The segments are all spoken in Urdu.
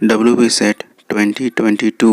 WBSET 2022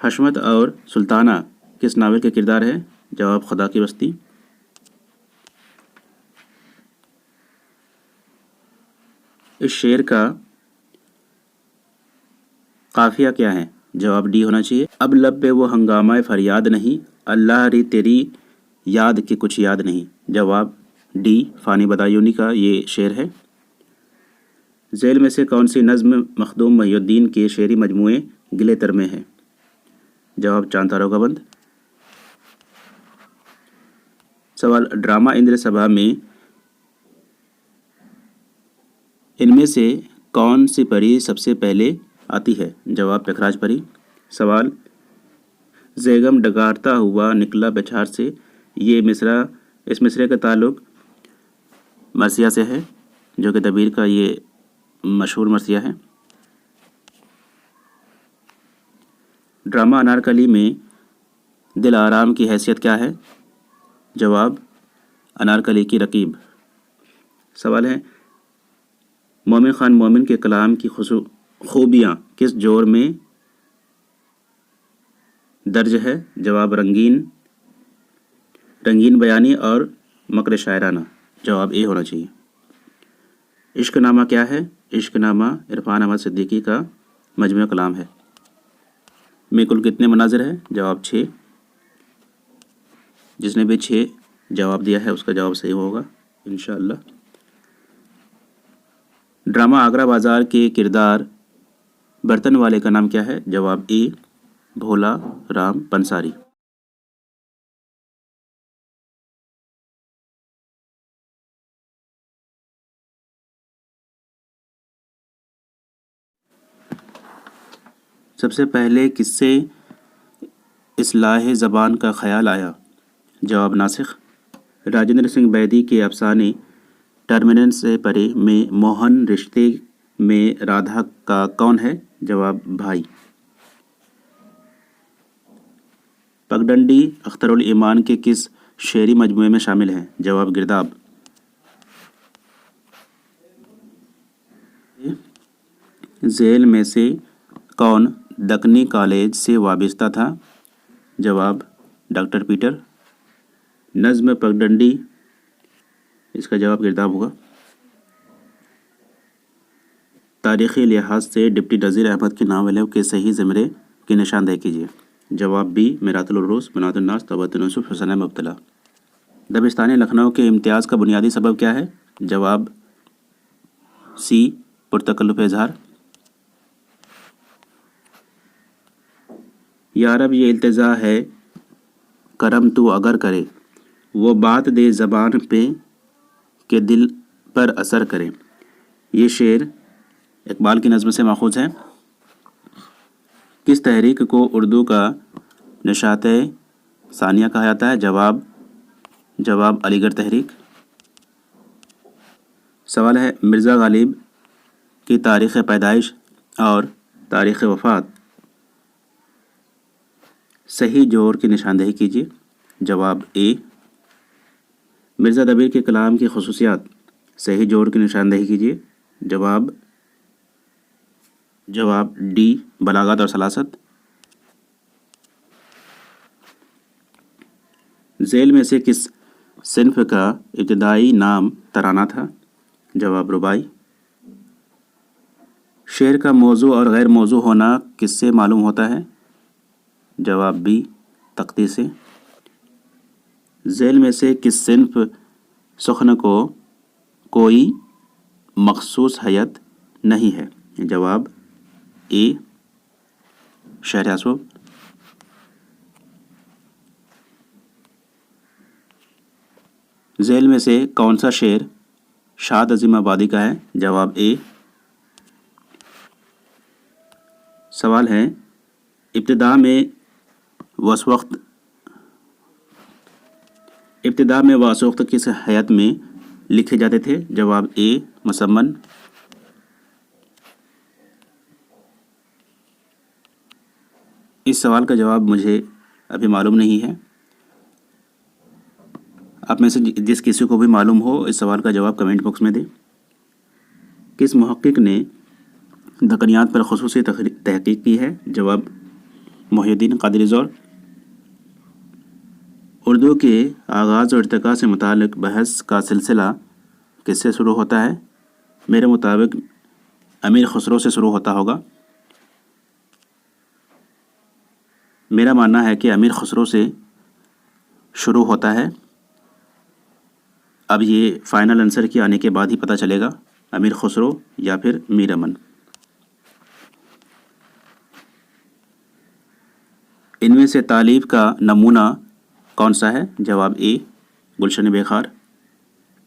حشمت اور سلطانہ کس ناول کے کردار ہے؟ جواب خدا کی بستی۔ اس شعر کا قافیہ کیا ہے؟ جواب ڈی ہونا چاہیے۔ اب لب پہ وہ ہنگامہ فریاد نہیں، اللہ ری تیری یاد کی کچھ یاد نہیں۔ جواب ڈی فانی بدایونی کا یہ شعر ہے۔ ذیل میں سے کون سی نظم مخدوم محی الدین کے شعری مجموعے گلے تر میں ہے؟ جواب چاند تاروں کا بند۔ سوال ڈرامہ اندر سبھا میں ان میں سے کون سی پری سب سے پہلے آتی ہے؟ جواب پکھراج پری۔ سوال زیگم ڈگارتا ہوا نکلا بچھار سے، یہ مصرع اس مصرعے کا تعلق مرثیہ سے ہے جو کہ دبیر کا یہ مشہور مرثیہ ہے۔ ڈرامہ انارکلی میں دل آرام کی حیثیت کیا ہے؟ جواب انارکلی کی رقیب۔ سوال ہے مومن خان مومن کے کلام کی خوبیاں کس جور میں درج ہے؟ جواب رنگین بیانی اور مکر شاعرانہ۔ جواب اے ہونا چاہیے۔ عشق نامہ کیا ہے؟ عشق نامہ عرفان احمد صدیقی کا مجموعہ کلام ہے۔ میں کل کتنے مناظر ہیں؟ جواب 6۔ جس نے بھی 6 جواب دیا ہے اس کا جواب صحیح ہوگا انشاءاللہ۔ ڈرامہ آگرہ بازار کے کردار برتن والے کا نام کیا ہے؟ جواب اے بھولا رام پنساری۔ سب سے پہلے کس سے اصلاح زبان کا خیال آیا؟ جواب ناسخ۔ راجندر سنگھ بیدی کے افسانے ٹرمینل سے پرے میں موہن رشتے میں رادھا کا کون ہے؟ جواب بھائی۔ پگڈنڈی اختر الایمان کے کس شعری مجموعے میں شامل ہے؟ جواب گرداب۔ ذیل میں سے کون دکنی کالج سے وابستہ تھا؟ جواب ڈاکٹر پیٹر۔ نظم پگڈنڈی اس کا جواب گرداب ہوگا۔ تاریخی لحاظ سے ڈپٹی نذیر احمد کی ناولوں کے صحیح زمرے کی نشاندہی کیجیے۔ جواب بی میرات العروس، بنات الناس، توبۃ یوسف، حسن مبتلا۔ دبستان لکھنؤ کے امتیاز کا بنیادی سبب کیا ہے؟ جواب سی پرتکلف اظہار۔ یارب یہ التجا ہے کرم تو اگر کرے، وہ بات دے زبان پہ کہ دل پر اثر کرے۔ یہ شعر اقبال کی نظم سے ماخوذ ہے۔ کس تحریک کو اردو کا نشاط ثانیہ کہا جاتا ہے؟ جواب علی گڑھ تحریک۔ سوال ہے مرزا غالب کی تاریخ پیدائش اور تاریخ وفات صحیح جوہر کی نشاندہی کیجیے۔ جواب اے۔ مرزا دبیر کے کلام کی خصوصیات صحیح جوہر کی نشاندہی کیجیے۔ جواب ڈی بلاغت اور سلاست۔ ذیل میں سے کس صنف کا ابتدائی نام ترانہ تھا؟ جواب رباعی۔ شعر کا موضوع اور غیر موضوع ہونا کس سے معلوم ہوتا ہے؟ جواب بی تختی سے۔ ذیل میں سے کس صنف سخن کو کوئی مخصوص حیت نہیں ہے؟ جواب اے شعر اسباب۔ ذیل میں سے کون سا شعر شاد عظیم آبادی کا ہے؟ جواب اے۔ سوال ہے ابتدا میں واسوقت کس حیت میں لکھے جاتے تھے؟ جواب اے مسمن۔ اس سوال کا جواب مجھے ابھی معلوم نہیں ہے۔ آپ میں سے جس کسی کو بھی معلوم ہو اس سوال کا جواب کمنٹ باکس میں دیں۔ کس محقق نے دکنیات پر خصوصی تحقیق کی ہے؟ جواب محی الدین قادری زور۔ اردو کے آغاز اور ارتقاء سے متعلق بحث کا سلسلہ کس سے شروع ہوتا ہے؟ میرے مطابق امیر خسرو سے شروع ہوتا ہوگا۔ میرا ماننا ہے کہ امیر خسرو سے شروع ہوتا ہے۔ اب یہ فائنل آنسر کے آنے کے بعد ہی پتہ چلے گا، امیر خسرو یا پھر میر امن۔ ان میں سے تالیف کا نمونہ کون سا ہے؟ جواب اے گلشن بیخار۔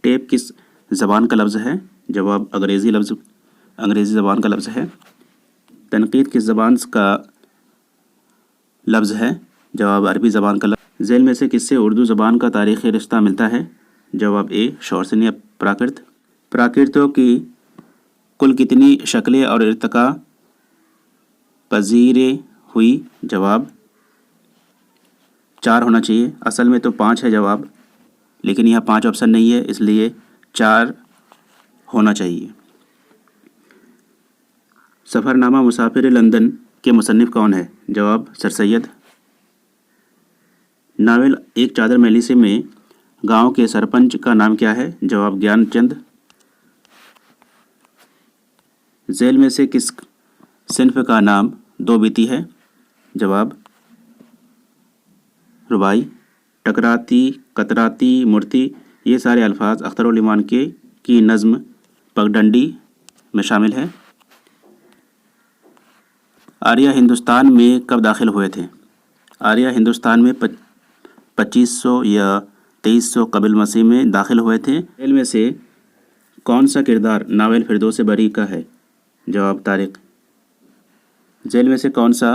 ٹیپ کس زبان کا لفظ ہے؟ جواب انگریزی زبان کا لفظ ہے۔ تنقید کس زبان کا لفظ ہے؟ جواب عربی زبان کا لفظ۔ ذیل میں سے کس سے اردو زبان کا تاریخی رشتہ ملتا ہے؟ جواب اے شورسنی پراکرت۔ پراکرتوں کی کل کتنی شکلیں اور ارتقاء پذیریں ہوئی؟ جواب 4 ہونا چاہیے، اصل میں تو 5 ہے جواب، لیکن یہاں 5 آپشن نہیں ہے، اس لیے 4 ہونا چاہیے۔ سفر نامہ مسافر لندن کے مصنف کون ہے؟ جواب سر سید۔ ناول ایک چادر میلی سے میں گاؤں کے سرپنچ کا نام کیا ہے؟ جواب گیان چند۔ ذیل میں سے کس صنف کا نام 2 بیتی ہے؟ جواب ربائی۔ ٹکراتی، کتراتی، مورتی، یہ سارے الفاظ اختر علی مانکے کی نظم پگڈنڈی میں شامل ہے۔ آریہ ہندوستان میں کب داخل ہوئے تھے؟ آریہ ہندوستان میں 2500 یا 2300 قبل مسیح میں داخل ہوئے تھے۔ ذیل میں سے کون سا کردار ناول فردوس بری کا ہے؟ جواب طارق۔ ذیل میں سے کون سا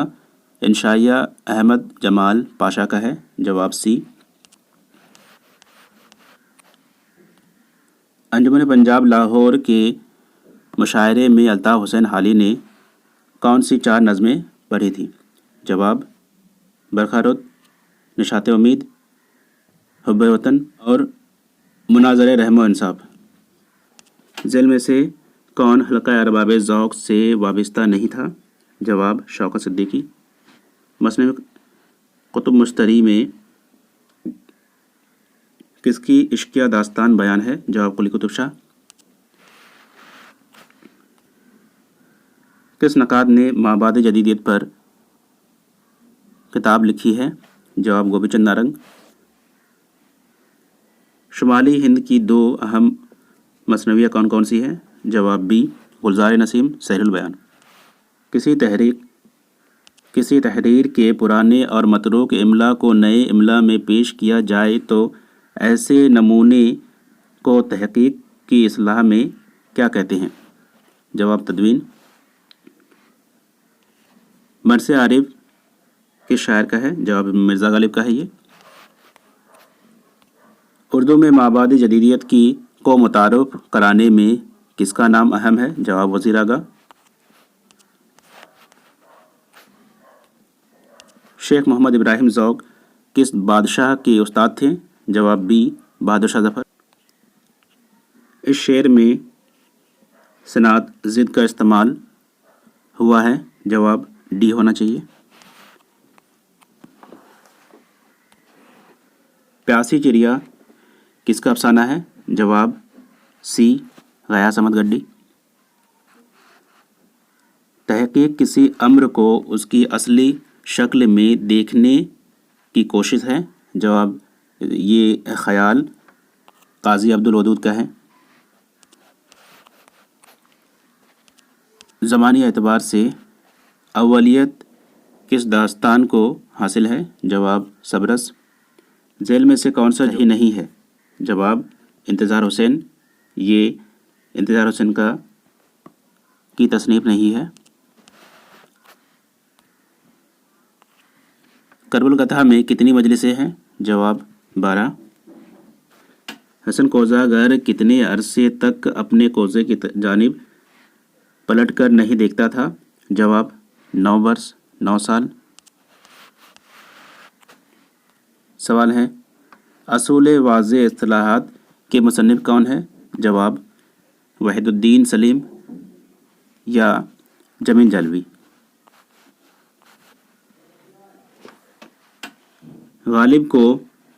انشائیہ احمد جمال پاشا کا ہے؟ جواب سی۔ انجمن پنجاب لاہور کے مشاعرے میں الطاف حسین حالی نے کون سی 4 نظمیں پڑھی تھیں؟ جواب برقہ رود، نشاط امید، حب وطن اور مناظر رحم و انصاف۔ ذیل میں سے کون حلقہ ارباب ذوق سے وابستہ نہیں تھا؟ جواب شوکت صدیقی۔ مثنوی قطب مشتری میں کس کی عشقیہ داستان بیان ہے؟ جواب قلی قطب شاہ۔ کس نقاد نے مابعد جدیدیت پر کتاب لکھی ہے؟ جواب گوپی چند نارنگ۔ شمالی ہند کی 2 اہم مثنویاں کون کون سی ہیں؟ جواب بی گلزار نسیم، سحر البیان۔ کسی تحریر کے پرانے اور متروک املا کو نئے املا میں پیش کیا جائے تو ایسے نمونے کو تحقیق کی اصطلاح میں کیا کہتے ہیں؟ جواب تدوین۔ مرثیہ عارف کس شاعر کا ہے؟ جواب مرزا غالب کا ہے یہ۔ اردو میں مابعد جدیدیت کو متعارف کرانے میں کس کا نام اہم ہے؟ جواب وزیر اعلیٰ۔ شیخ محمد ابراہیم ذوق کس بادشاہ کے استاد تھے؟ جواب بی بہادر شاہ ظفر۔ اس شعر میں صنعت ضد کا استعمال ہوا ہے؟ جواب ڈی ہونا چاہیے۔ پیاسی چڑیا کس کا افسانہ ہے؟ جواب سی غیاث احمد گڈی۔ تحقیق کسی امر کو اس کی اصلی شکل میں دیکھنے کی کوشش ہے؟ جواب یہ خیال قاضی عبدالودود کا ہے۔ زمانی اعتبار سے اولیت کس داستان کو حاصل ہے؟ جواب صبرس۔ ذیل میں سے کون سا ہی نہیں ہے؟ جواب انتظار حسین۔ یہ انتظار حسین کی تصنیف نہیں ہے۔ کربل گتھا میں کتنی مجلسیں ہیں؟ جواب 12۔ حسن کوزہ گر کتنے عرصے تک اپنے کوزے کی جانب پلٹ کر نہیں دیکھتا تھا؟ جواب 9 برس 9 سال۔ سوال ہے اصول واضح اصطلاحات کے مصنف کون ہے؟ جواب وحید الدین سلیم یا جمین جلوی۔ غالب کو